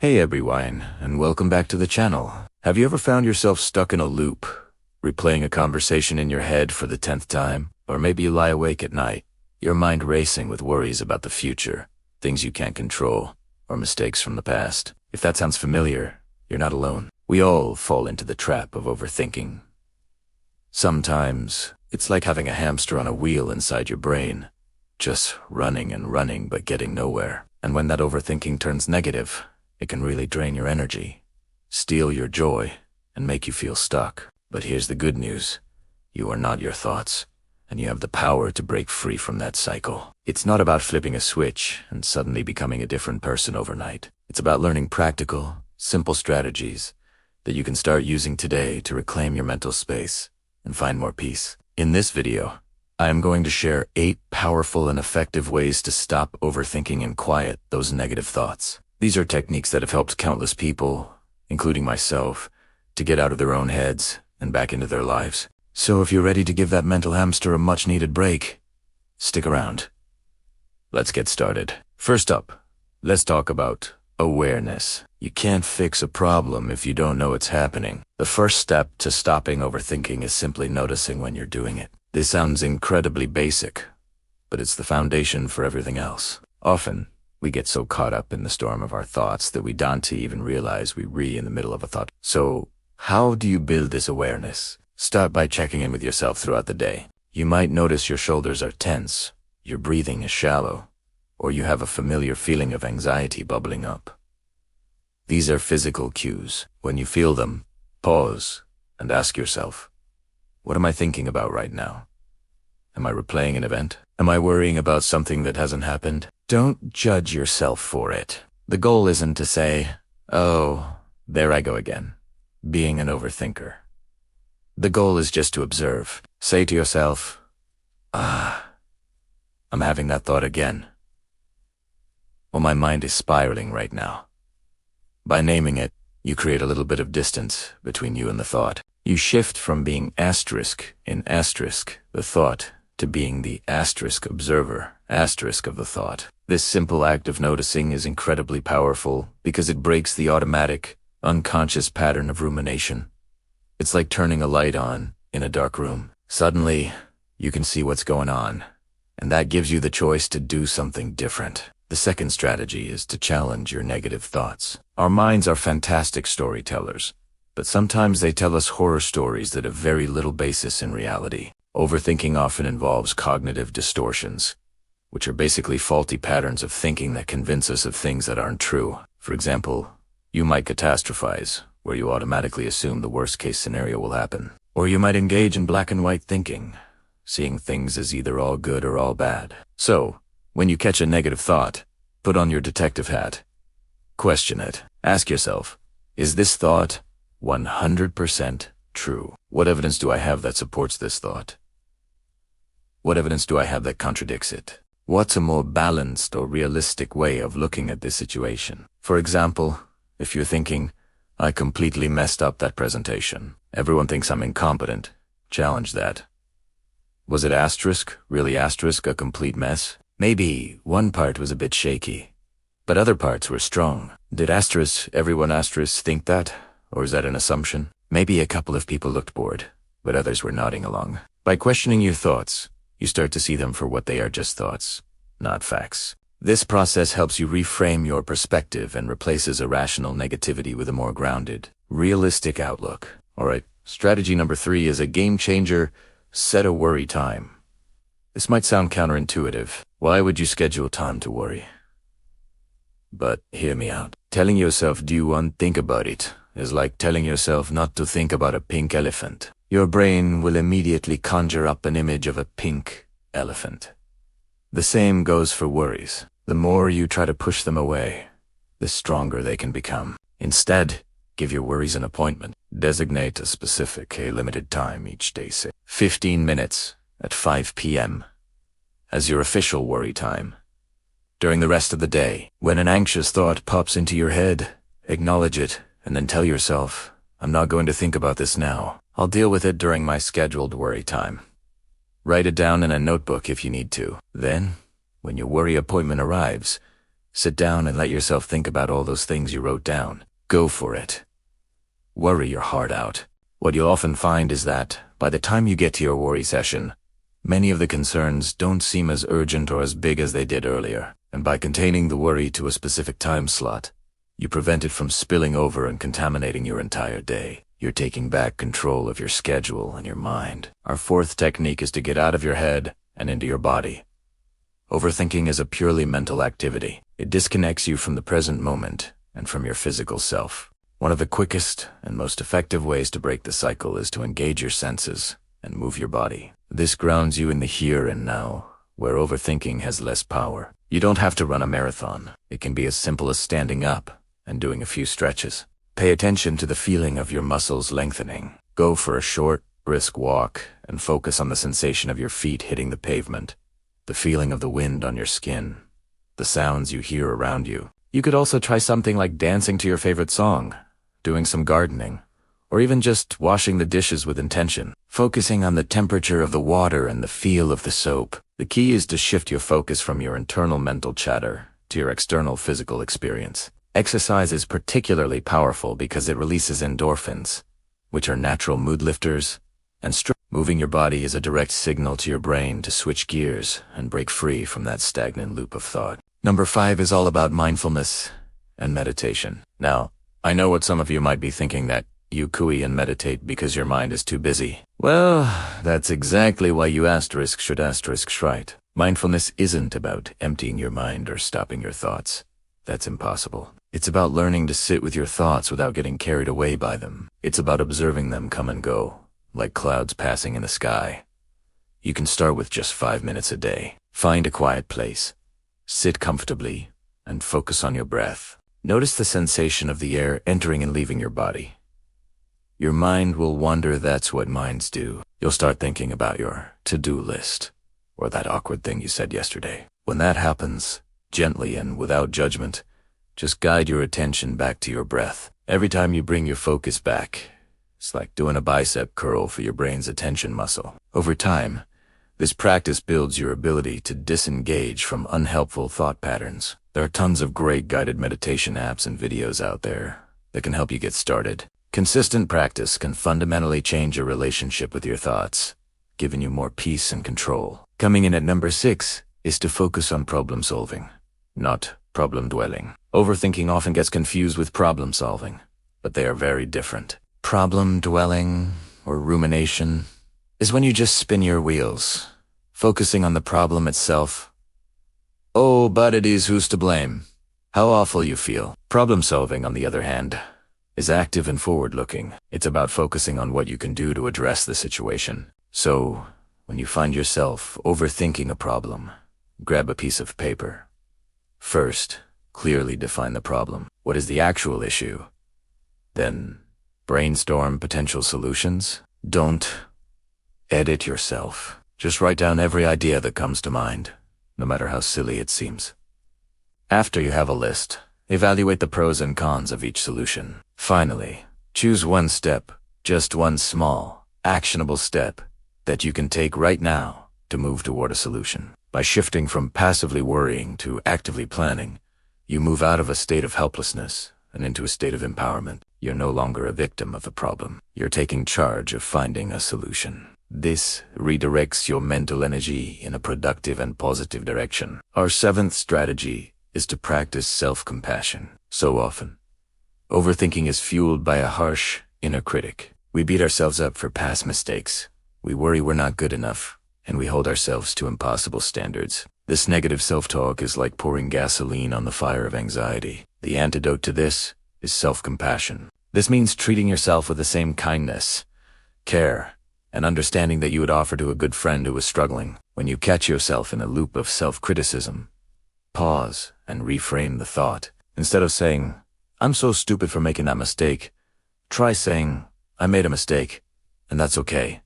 Hey everyone, and welcome back to the channel. Have you ever found yourself stuck in a loop, replaying a conversation in your head for the 10th time? Or maybe you lie awake at night, your mind racing with worries about the future, things you can't control, or mistakes from the past. If that sounds familiar, you're not alone. We all fall into the trap of overthinking. Sometimes, it's like having a hamster on a wheel inside your brain, just running and running but getting nowhere. And when that overthinking turns negative, it can really drain your energy, steal your joy, and make you feel stuck. But here's the good news. You are not your thoughts, and you have the power to break free from that cycle. It's not about flipping a switch and suddenly becoming a different person overnight. It's about learning practical, simple strategies that you can start using today to reclaim your mental space and find more peace. In this video, I am going to share 8 powerful and effective ways to stop overthinking and quiet those negative thoughts. These are techniques that have helped countless people, including myself, to get out of their own heads and back into their lives. So if you're ready to give that mental hamster a much-needed break, stick around. Let's get started. First up, let's talk about awareness. You can't fix a problem if you don't know it's happening. The first step to stopping overthinking is simply noticing when you're doing it. This sounds incredibly basic, but it's the foundation for everything else. Often, we get so caught up in the storm of our thoughts that we don't even realize we're in the middle of a thought. So, how do you build this awareness? Start by checking in with yourself throughout the day. You might notice your shoulders are tense, your breathing is shallow, or you have a familiar feeling of anxiety bubbling up. These are physical cues. When you feel them, pause and ask yourself, what am I thinking about right now? Am I replaying an event? Am I worrying about something that hasn't happened? Don't judge yourself for it. The goal isn't to say, oh, there I go again, being an overthinker. The goal is just to observe. Say to yourself, I'm having that thought again. Well, my mind is spiraling right now. By naming it, you create a little bit of distance between you and the thought. You shift from being asterisk in asterisk, the thought, to being the asterisk observer, asterisk of the thought. This simple act of noticing is incredibly powerful because it breaks the automatic, unconscious pattern of rumination. It's like turning a light on in a dark room. Suddenly, you can see what's going on, and that gives you the choice to do something different. The second strategy is to challenge your negative thoughts. Our minds are fantastic storytellers, but sometimes they tell us horror stories that have very little basis in reality. Overthinking often involves cognitive distortions, which are basically faulty patterns of thinking that convince us of things that aren't true. For example, you might catastrophize, where you automatically assume the worst-case scenario will happen. Or you might engage in black and white thinking, seeing things as either all good or all bad. So, when you catch a negative thought, put on your detective hat. Question it. Ask yourself, is this thought 100% true? What evidence do I have that supports this thought? What evidence do I have that contradicts it? What's a more balanced or realistic way of looking at this situation? For example, if you're thinking, I completely messed up that presentation. Everyone thinks I'm incompetent. Challenge that. Was it asterisk, really asterisk, a complete mess? Maybe one part was a bit shaky, but other parts were strong. Did everyone asterisk think that? Or is that an assumption? Maybe a couple of people looked bored, but others were nodding along. By questioning your thoughts, you start to see them for what they are, just thoughts, not facts. This process helps you reframe your perspective and replaces irrational negativity with a more grounded, realistic outlook. Alright, strategy number 3 is a game changer. Set a worry time. This might sound counterintuitive. Why would you schedule time to worry? But hear me out. Telling yourself, do you want to think about it, is like telling yourself not to think about a pink elephant. Your brain will immediately conjure up an image of a pink elephant. The same goes for worries. The more you try to push them away, the stronger they can become. Instead, give your worries an appointment. Designate a specific, limited time each day, say 15 minutes at 5 p.m. as your official worry time. During the rest of the day, when an anxious thought pops into your head, acknowledge it and then tell yourself, I'm not going to think about this now. I'll deal with it during my scheduled worry time. Write it down in a notebook if you need to. Then, when your worry appointment arrives, Sit down and let yourself think about all those things you wrote down. Go for it. Worry your heart out. What you'll often find is that, by the time you get to your worry session, many of the concerns don't seem as urgent or as big as they did earlier. And by containing the worry to a specific time slot, you prevent it from spilling over and contaminating your entire day. You're taking back control of your schedule and your mind. Our fourth technique is to get out of your head and into your body. Overthinking is a purely mental activity. It disconnects you from the present moment and from your physical self. One of the quickest and most effective ways to break the cycle is to engage your senses and move your body. This grounds you in the here and now, where overthinking has less power. You don't have to run a marathon. It can be as simple as standing up and doing a few stretches. Pay attention to the feeling of your muscles lengthening. Go for a short, brisk walk and focus on the sensation of your feet hitting the pavement, the feeling of the wind on your skin, the sounds you hear around you. You could also try something like dancing to your favorite song, doing some gardening, or even just washing the dishes with intention. Focusing on the temperature of the water and the feel of the soap. The key is to shift your focus from your internal mental chatter to your external physical experience. Exercise is particularly powerful because it releases endorphins, which are natural mood lifters, and moving your body is a direct signal to your brain to switch gears and break free from that stagnant loop of thought. Number 5 is all about mindfulness and meditation. Now, I know what some of you might be thinking, that you cooey and meditate because your mind is too busy. Well, that's exactly why you should write. Mindfulness isn't about emptying your mind or stopping your thoughts. That's impossible. It's about learning to sit with your thoughts without getting carried away by them. It's about observing them come and go, like clouds passing in the sky. You can start with just 5 minutes a day. Find a quiet place. Sit comfortably and focus on your breath. Notice the sensation of the air entering and leaving your body. Your mind will wander. That's what minds do. You'll start thinking about your to-do list, or that awkward thing you said yesterday. When that happens, gently and without judgment, just guide your attention back to your breath. Every time you bring your focus back, it's like doing a bicep curl for your brain's attention muscle. Over time, this practice builds your ability to disengage from unhelpful thought patterns. There are tons of great guided meditation apps and videos out there that can help you get started. Consistent practice can fundamentally change your relationship with your thoughts, giving you more peace and control. Coming in at number 6 is to focus on problem solving, not problem dwelling. Overthinking often gets confused with problem solving, but they are very different. Problem dwelling, or rumination, is when you just spin your wheels, focusing on the problem itself. Oh, but it is who's to blame. How awful you feel. Problem solving, on the other hand, is active and forward-looking. It's about focusing on what you can do to address the situation. So, when you find yourself overthinking a problem, grab a piece of paper. First, clearly define the problem. What is the actual issue? Then, brainstorm potential solutions. Don't edit yourself. Just write down every idea that comes to mind, no matter how silly it seems. After you have a list, evaluate the pros and cons of each solution. Finally, choose one step, just one small, actionable step, that you can take right now to move toward a solution. By shifting from passively worrying to actively planning, you move out of a state of helplessness and into a state of empowerment. You're no longer a victim of a problem. You're taking charge of finding a solution. This redirects your mental energy in a productive and positive direction. Our 7th strategy is to practice self-compassion. So often, overthinking is fueled by a harsh inner critic. We beat ourselves up for past mistakes. We worry we're not good enough, and we hold ourselves to impossible standards. This negative self-talk is like pouring gasoline on the fire of anxiety. The antidote to this is self-compassion. This means treating yourself with the same kindness, care, and understanding that you would offer to a good friend who is struggling. When you catch yourself in a loop of self-criticism, pause and reframe the thought. Instead of saying, "I'm so stupid for making that mistake," try saying, "I made a mistake, and that's okay.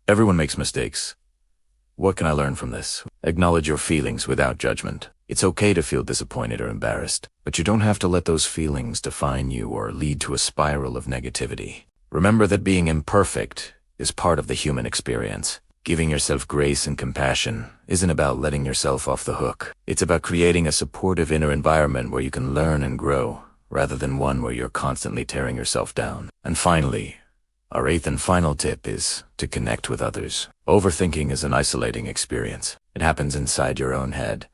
Everyone makes mistakes. What can I learn from this?" Acknowledge your feelings without judgment. It's okay to feel disappointed or embarrassed, but you don't have to let those feelings define you or lead to a spiral of negativity. Remember that being imperfect is part of the human experience. Giving yourself grace and compassion isn't about letting yourself off the hook. It's about creating a supportive inner environment where you can learn and grow, rather than one where you're constantly tearing yourself down. And finally, our eighth and final tip is to connect with others. Overthinking is an isolating experience. It happens inside your own head,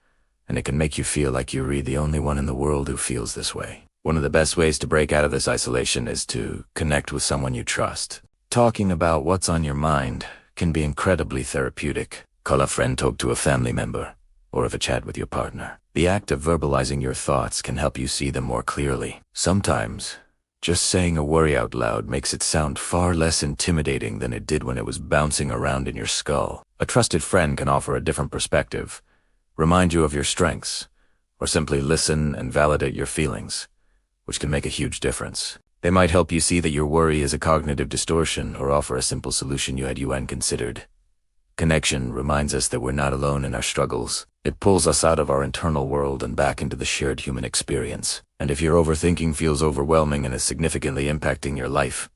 and it can make you feel like you're the only one in the world who feels this way. One of the best ways to break out of this isolation is to connect with someone you trust. Talking about what's on your mind can be incredibly therapeutic. Call a friend, talk to a family member, or have a chat with your partner. The act of verbalizing your thoughts can help you see them more clearly. Sometimes, just saying a worry out loud makes it sound far less intimidating than it did when it was bouncing around in your skull. A trusted friend can offer a different perspective, remind you of your strengths, or simply listen and validate your feelings, which can make a huge difference. They might help you see that your worry is a cognitive distortion or offer a simple solution you hadn't considered. Connection reminds us that we're not alone in our struggles. It pulls us out of our internal world and back into the shared human experience. And if your overthinking feels overwhelming and is significantly impacting your life,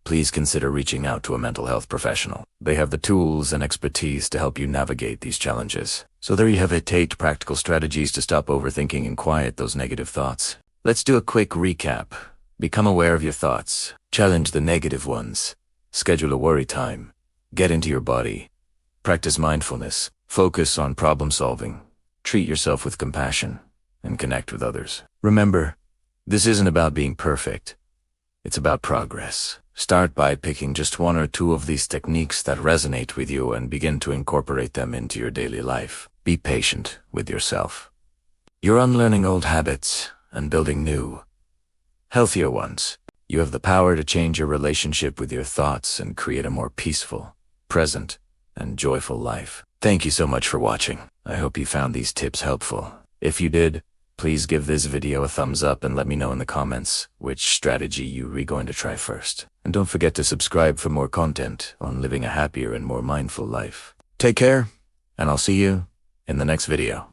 please consider reaching out to a mental health professional. They have the tools and expertise to help you navigate these challenges. So there you have it, 8 practical strategies to stop overthinking and quiet those negative thoughts. Let's do a quick recap. Become aware of your thoughts. Challenge the negative ones. Schedule a worry time. Get into your body. Practice mindfulness. Focus on problem solving. Treat yourself with compassion. And connect with others. Remember, this isn't about being perfect. It's about progress. Start by picking just 1 or 2 of these techniques that resonate with you and begin to incorporate them into your daily life. Be patient with yourself. You're unlearning old habits and building new, healthier ones. You have the power to change your relationship with your thoughts and create a more peaceful, present, and joyful life. Thank you so much for watching. I hope you found these tips helpful. If you did, please give this video a thumbs up and let me know in the comments which strategy you're going to try first. And don't forget to subscribe for more content on living a happier and more mindful life. Take care, and I'll see you in the next video.